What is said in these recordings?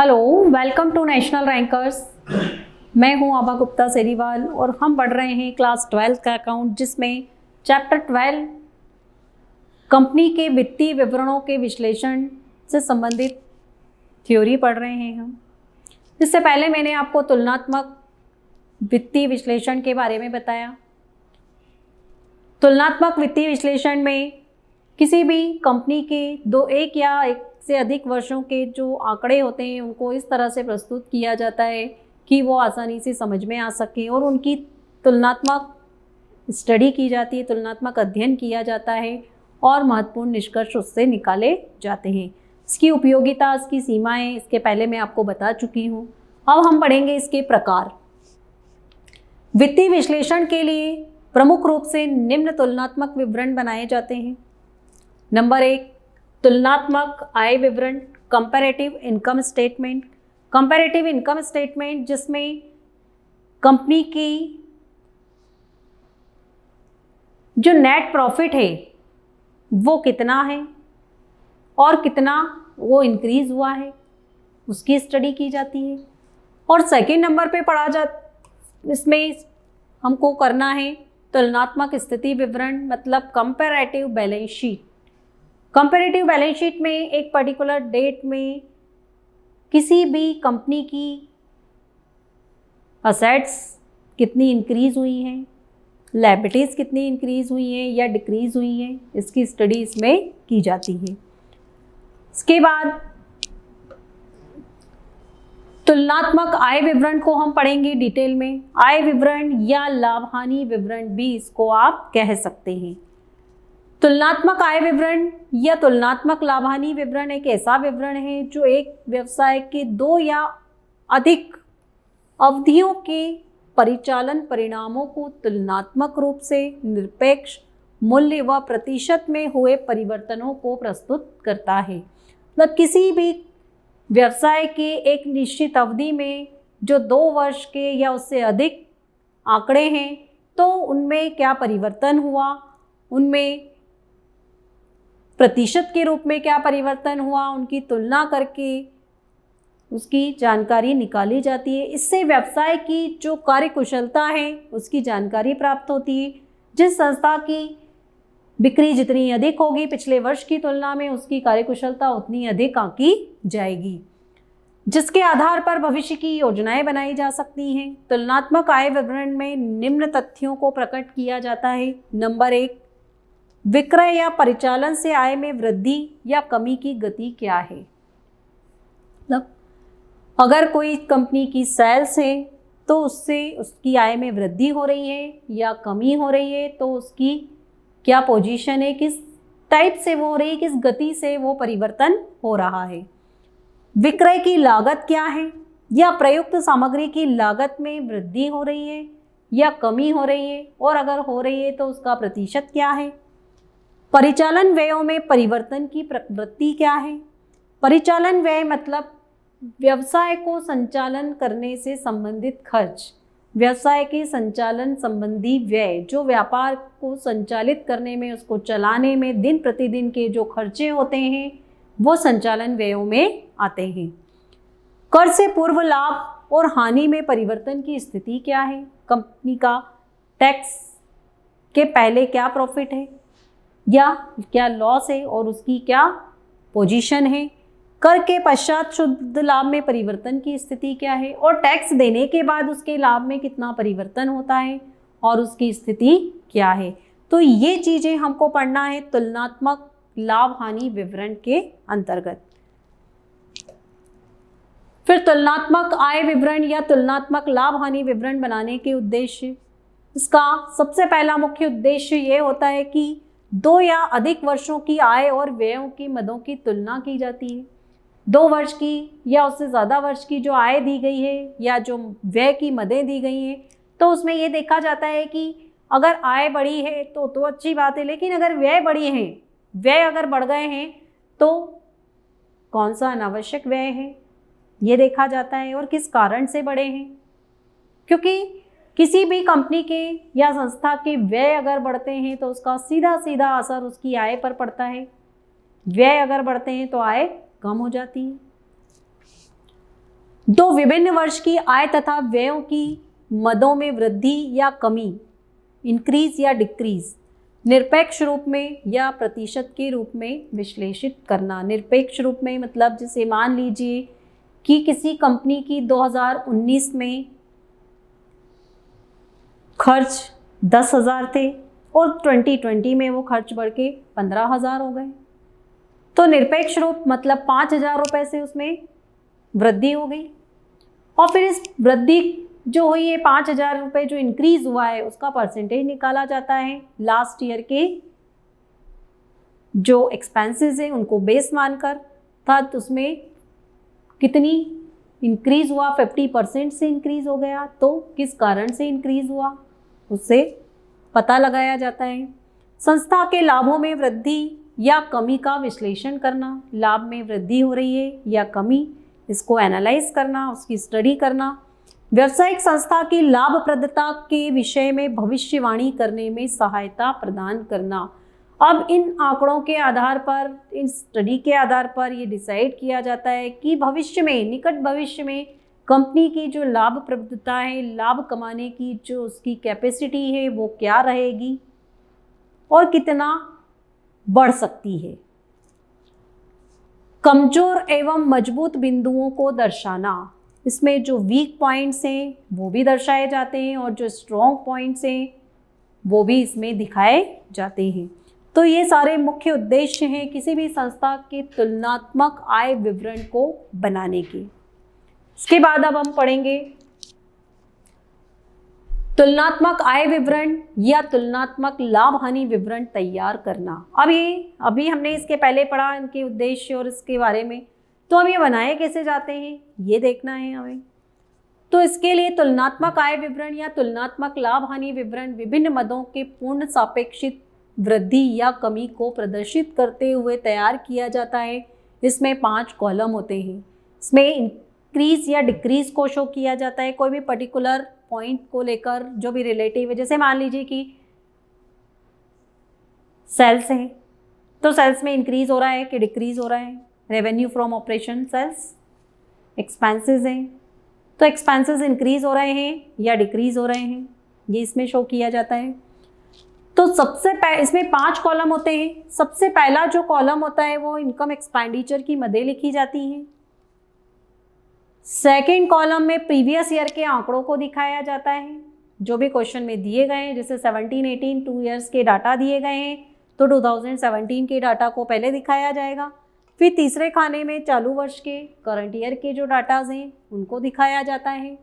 Hello, welcome to national rankers. मैं हूं आभा गुप्ता सेरीवाल और हम पढ़ रहे हैं क्लास 12 का अकाउंट, जिसमें चैप्टर 12 कंपनी के वित्तीय विवरणों के विश्लेषण से संबंधित थ्योरी पढ़ रहे हैं हम। इससे पहले मैंने आपको तुलनात्मक वित्तीय विश्लेषण के बारे में बताया। तुलनात्मक वित्तीय विश्लेषण में किसी भी कंपनी के एक या एक से अधिक वर्षों के जो आंकड़े होते हैं उनको इस तरह से प्रस्तुत किया जाता है कि वो आसानी से समझ में आ सके और उनकी तुलनात्मक स्टडी की जाती है, तुलनात्मक अध्ययन किया जाता है और महत्वपूर्ण निष्कर्ष उससे निकाले जाते हैं। इसकी उपयोगिता, इसकी सीमाएं इसके पहले मैं आपको बता चुकी हूँ। अब हम पढ़ेंगे इसके प्रकार। वित्तीय विश्लेषण के लिए प्रमुख रूप से निम्न तुलनात्मक विवरण बनाए जाते हैं। नंबर 1, तुलनात्मक आय विवरण, comparative income statement. Comparative income statement जिसमें कंपनी की जो नेट प्रॉफिट है वो कितना है और कितना वो इंक्रीज हुआ है उसकी स्टडी की जाती है। और सेकंड नंबर पे इसमें हमको करना है तुलनात्मक स्थिति विवरण, मतलब comparative balance sheet. Comparative balance sheet में एक पर्टिकुलर डेट में किसी भी कंपनी की असेट्स कितनी इंक्रीज हुई हैं, लायबिलिटीज़ कितनी इंक्रीज हुई हैं या डिक्रीज हुई हैं, इसकी स्टडी इसमें की जाती है। इसके बाद तुलनात्मक आय विवरण को हम पढ़ेंगे डिटेल में। आय विवरण या लाभ हानि विवरण भी इसको आप कह सकते हैं। तुलनात्मक आय विवरण या तुलनात्मक लाभ हानि विवरण एक ऐसा विवरण है जो एक व्यवसाय के 2 या अधिक अवधियों के परिचालन परिणामों को तुलनात्मक रूप से निरपेक्ष मूल्य व प्रतिशत में हुए परिवर्तनों को प्रस्तुत करता है। मतलब किसी भी व्यवसाय के एक निश्चित अवधि में जो 2 वर्ष के या उससे अधिक आंकड़े हैं तो उनमें क्या परिवर्तन हुआ, उनमें प्रतिशत के रूप में क्या परिवर्तन हुआ, उनकी तुलना करके उसकी जानकारी निकाली जाती है। इससे व्यवसाय की जो कार्यकुशलता है उसकी जानकारी प्राप्त होती है। जिस संस्था की बिक्री जितनी अधिक होगी पिछले वर्ष की तुलना में उसकी कार्यकुशलता उतनी अधिक आंकी जाएगी, जिसके आधार पर भविष्य की योजनाएं बनाई जा सकती हैं। तुलनात्मक आय विवरण में निम्न तथ्यों को प्रकट किया जाता है। नंबर 1, विक्रय या परिचालन से आय में वृद्धि या कमी की गति क्या है। मतलब अगर कोई कंपनी की सेल्स है तो उससे उसकी आय में वृद्धि हो रही है या कमी हो रही है, तो उसकी क्या पोजीशन है, किस टाइप से वो हो रही है, किस गति से वो परिवर्तन हो रहा है। विक्रय की लागत क्या है या प्रयुक्त सामग्री की लागत में वृद्धि हो रही है या कमी हो रही है, और अगर हो रही है तो उसका प्रतिशत क्या है। परिचालन व्ययों में परिवर्तन की प्रवृत्ति क्या है। परिचालन व्यय मतलब व्यवसाय को संचालन करने से संबंधित खर्च, व्यवसाय के संचालन संबंधी व्यय, जो व्यापार को संचालित करने में, उसको चलाने में दिन प्रतिदिन के जो खर्चे होते हैं वो संचालन व्ययों में आते हैं। कर से पूर्व लाभ और हानि में परिवर्तन की स्थिति क्या है। कंपनी का टैक्स के पहले क्या प्रॉफिट है या क्या लॉस है और उसकी क्या पोजीशन है। कर के पश्चात शुद्ध लाभ में परिवर्तन की स्थिति क्या है, और टैक्स देने के बाद उसके लाभ में कितना परिवर्तन होता है और उसकी स्थिति क्या है। तो ये चीज़ें हमको पढ़ना है तुलनात्मक लाभ हानि विवरण के अंतर्गत। फिर तुलनात्मक आय विवरण या तुलनात्मक लाभ हानि विवरण बनाने के उद्देश्य, इसका सबसे पहला मुख्य उद्देश्य ये होता है कि 2 या अधिक वर्षों की आय और व्ययों की मदों की तुलना की जाती है। 2 वर्ष की या उससे ज़्यादा वर्ष की जो आय दी गई है या जो व्यय की मदें दी गई हैं, तो उसमें ये देखा जाता है कि अगर आय बढ़ी है तो अच्छी बात है, लेकिन अगर व्यय बढ़ी हैं, व्यय अगर बढ़ गए हैं तो कौन सा अनावश्यक व्यय है ये देखा जाता है और किस कारण से बढ़े हैं। क्योंकि किसी भी कंपनी के या संस्था के व्यय अगर बढ़ते हैं तो उसका सीधा सीधा असर उसकी आय पर पड़ता है। व्यय अगर बढ़ते हैं तो आय कम हो जाती है। दो विभिन्न वर्ष की आय तथा व्ययों की मदों में वृद्धि या कमी, इंक्रीज या डिक्रीज, निरपेक्ष रूप में या प्रतिशत के रूप में विश्लेषित करना। निरपेक्ष रूप में मतलब जैसे मान लीजिए कि किसी कंपनी की 2019 में खर्च 10,000 थे और 2020 में वो खर्च बढ़ के 15,000 हो गए, तो निरपेक्ष रूप मतलब 5,000 रुपये से उसमें वृद्धि हो गई। और फिर इस वृद्धि जो हुई है 5,000 रुपये जो इंक्रीज हुआ है उसका परसेंटेज निकाला जाता है। लास्ट ईयर के जो एक्सपेंसेस हैं उनको बेस मानकर था, तो उसमें कितनी इंक्रीज हुआ, 50% से इंक्रीज हो गया, तो किस कारण से इंक्रीज हुआ उससे पता लगाया जाता है। संस्था के लाभों में वृद्धि या कमी का विश्लेषण करना, लाभ में वृद्धि हो रही है या कमी, इसको एनालाइज करना, उसकी स्टडी करना। व्यावसायिक संस्था की लाभप्रदता के विषय में भविष्यवाणी करने में सहायता प्रदान करना। अब इन आंकड़ों के आधार पर, इन स्टडी के आधार पर ये डिसाइड किया जाता है कि भविष्य में, निकट भविष्य में कंपनी की जो लाभप्रदता है, लाभ कमाने की जो उसकी कैपेसिटी है वो क्या रहेगी और कितना बढ़ सकती है। कमजोर एवं मजबूत बिंदुओं को दर्शाना, इसमें जो वीक पॉइंट्स हैं वो भी दर्शाए जाते हैं और जो स्ट्रॉन्ग पॉइंट्स हैं वो भी इसमें दिखाए जाते हैं। तो ये सारे मुख्य उद्देश्य हैं किसी भी संस्था के तुलनात्मक आय विवरण को बनाने के। इसके बाद अब हम पढ़ेंगे तुलनात्मक आय विवरण या तुलनात्मक लाभ हानि विवरण तैयार करना। अभी हमने इसके पहले पढ़ा इनके उद्देश्य और इसके बारे में, तो अब ये बनाए कैसे जाते हैं ये देखना है हमें। तो इसके लिए तुलनात्मक आय विवरण या तुलनात्मक लाभ हानि विवरण विभिन्न मदों के पूर्ण सापेक्षित वृद्धि या कमी को प्रदर्शित करते हुए तैयार किया जाता है। इसमें 5 कॉलम होते हैं। इसमें इंक्रीज या डिक्रीज को शो किया जाता है, कोई भी पर्टिकुलर पॉइंट को लेकर जो भी रिलेटिव है। जैसे मान लीजिए कि सेल्स है, तो सेल्स में इंक्रीज हो रहा है कि डिक्रीज हो रहा है। Revenue from operation sales, expenses हैं, तो एक्सपेंसेस इंक्रीज हो रहे हैं या डिक्रीज हो रहे हैं, ये इसमें शो किया जाता है। तो इसमें 5 कॉलम होते हैं। सबसे पहला जो कॉलम होता है वो इनकम एक्सपेंडिचर की मदें लिखी जाती हैं। सेकेंड कॉलम में प्रीवियस ईयर के आंकड़ों को दिखाया जाता है जो भी क्वेश्चन में दिए गए हैं। जैसे 17-18 2 ईयर्स के डाटा दिए गए हैं तो 2017 के डाटा को पहले दिखाया जाएगा। फिर तीसरे खाने में चालू वर्ष के, करंट ईयर के जो डाटाज हैं उनको दिखाया जाता है।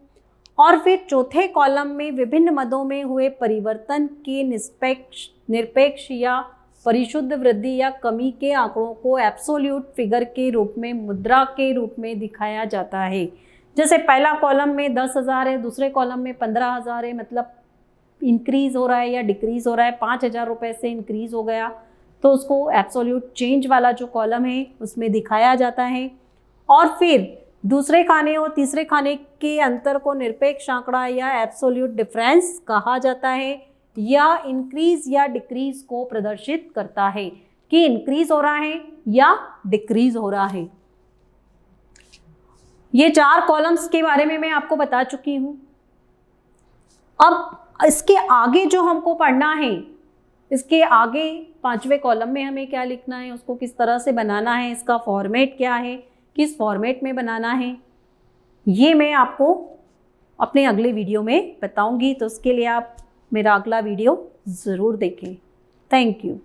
और फिर चौथे कॉलम में विभिन्न मदों में हुए परिवर्तन के निरपेक्ष या परिशुद्ध वृद्धि या कमी के आंकड़ों को एब्सोल्यूट फिगर के रूप में, मुद्रा के रूप में दिखाया जाता है। जैसे पहला कॉलम में 10,000 है, दूसरे कॉलम में 15,000 है, मतलब इंक्रीज हो रहा है या डिक्रीज हो रहा है। 5,000 रुपये से इंक्रीज हो गया तो उसको एब्सोल्यूट चेंज वाला जो कॉलम है उसमें दिखाया जाता है। और फिर दूसरे खाने और तीसरे खाने के अंतर को निरपेक्ष आंकड़ा या एब्सोल्यूट डिफरेंस कहा जाता है, या इंक्रीज या डिक्रीज को प्रदर्शित करता है कि इंक्रीज हो रहा है या डिक्रीज हो रहा है। ये 4 कॉलम्स के बारे में मैं आपको बता चुकी हूं। अब इसके आगे जो हमको पढ़ना है, इसके आगे 5वें कॉलम में हमें क्या लिखना है, उसको किस तरह से बनाना है, इसका फॉर्मेट क्या है, किस फॉर्मेट में बनाना है, ये मैं आपको अपने अगले वीडियो में बताऊंगी। तो उसके लिए आप मेरा अगला वीडियो ज़रूर देखें। Thank you.